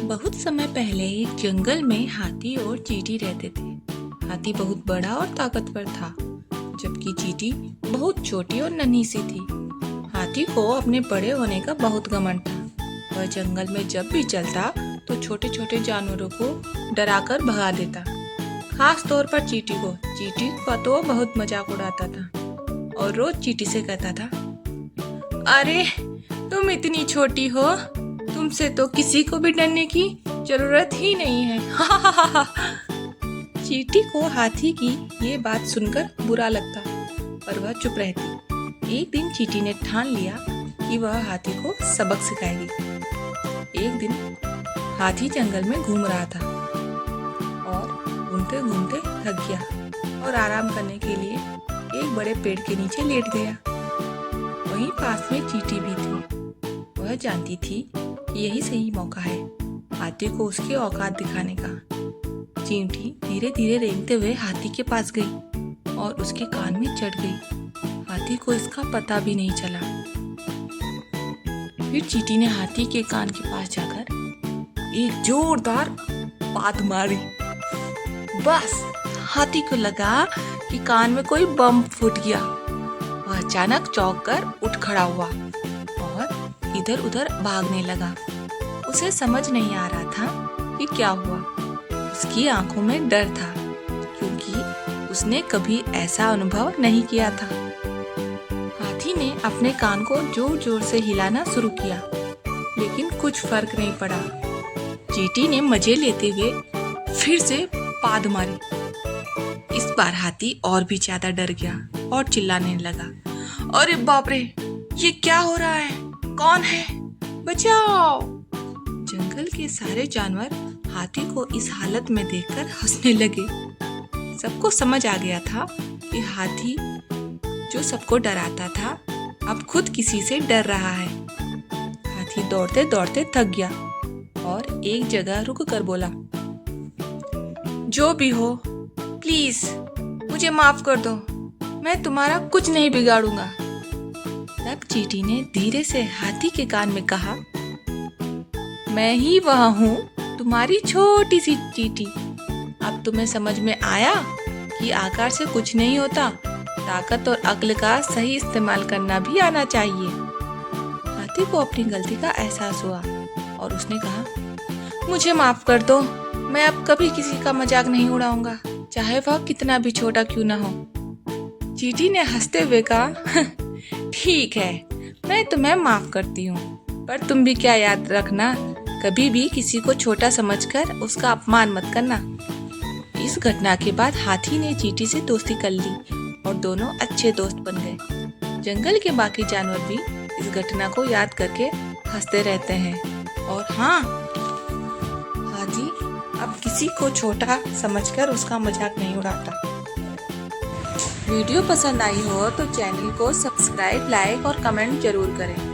बहुत समय पहले एक जंगल में हाथी और चींटी रहते थे। हाथी बहुत बड़ा और ताकतवर था, जबकि चींटी बहुत छोटी और नन्ही सी थी। हाथी को अपने बड़े होने का बहुत घमंड था। वह जंगल में जब भी चलता तो छोटे छोटे जानवरों को डराकर भगा देता, खास तौर पर चींटी को। चींटी का तो बहुत मजाक उड़ाता था और रोज चींटी से कहता था, अरे तुम इतनी छोटी हो, तुमसे तो किसी को भी डरने की जरूरत ही नहीं है। चींटी को हाथी की ये बात सुनकर बुरा लगता, पर वह चुप रहती। एक दिन चींटी ने ठान लिया कि वह हाथी को सबक सिखाएगी। एक दिन हाथी जंगल में घूम रहा था और घूमते घूमते थक गया और आराम करने के लिए एक बड़े पेड़ के नीचे लेट गया। वहीं पास में चींटी भी थी। वह जानती थी कि यही सही मौका है हाथी को उसके औकात दिखाने का। चींटी धीरे धीरे रेंगते हुए हाथी के पास गई और उसके कान में चढ़ गई। हाथी को इसका पता भी नहीं चला। फिर चींटी ने हाथी के कान के पास जाकर एक जोरदार पाद मारी। बस हाथी को लगा कि कान में कोई बम फूट गया। वह अचानक चौंक कर उठ खड़ा हुआ और इधर उधर भागने लगा। उसे समझ नहीं आ रहा था कि क्या हुआ। उसकी आंखों में डर था, क्योंकि उसने कभी ऐसा अनुभव नहीं किया था। हाथी ने अपने कान को जोर जोर से हिलाना शुरू किया, लेकिन कुछ फर्क नहीं पड़ा। चींटी ने मजे लेते हुए फिर से पाद मारी। इस बार हाथी और भी ज्यादा डर गया और चिल्लाने लगा, अरे बाप रे, ये क्या हो रहा है? कौन है? बचाओ! जंगल के सारे जानवर हाथी को इस हालत में देखकर हंसने लगे। सबको समझ आ गया था कि हाथी जो सबको डराता था, अब खुद किसी से डर रहा है। हाथी दौड़ते दौड़ते थक गया और एक जगह रुक कर बोला, जो भी हो, प्लीज मुझे माफ कर दो, मैं तुम्हारा कुछ नहीं बिगाड़ूंगा। तब चींटी ने धीरे से हाथी के कान में कहा, मैं ही वह हूँ, तुम्हारी छोटी सी चींटी। अब तुम्हें समझ में आया कि आकार से कुछ नहीं होता, ताकत और अक्ल का सही इस्तेमाल करना भी आना चाहिए। हाथी को अपनी गलती का एहसास हुआ और उसने कहा, मुझे माफ कर दो, मैं अब कभी किसी का मजाक नहीं उड़ाऊंगा, चाहे वह कितना भी छोटा क्यों ना हो। चींटी ने हंसते हुए कहा, ठीक है, मैं तुम्हें माफ करती हूँ, पर तुम भी क्या याद रखना, कभी भी किसी को छोटा समझकर उसका अपमान मत करना। इस घटना के बाद हाथी ने चींटी से दोस्ती कर ली और दोनों अच्छे दोस्त बन गए। जंगल के बाकी जानवर भी इस घटना को याद करके हंसते रहते हैं। और हाँ, हाथी अब किसी को छोटा समझकर उसका मजाक नहीं उड़ाता। वीडियो पसंद आई हो तो चैनल को सब्सक्राइब, लाइक और कमेंट जरूर करें।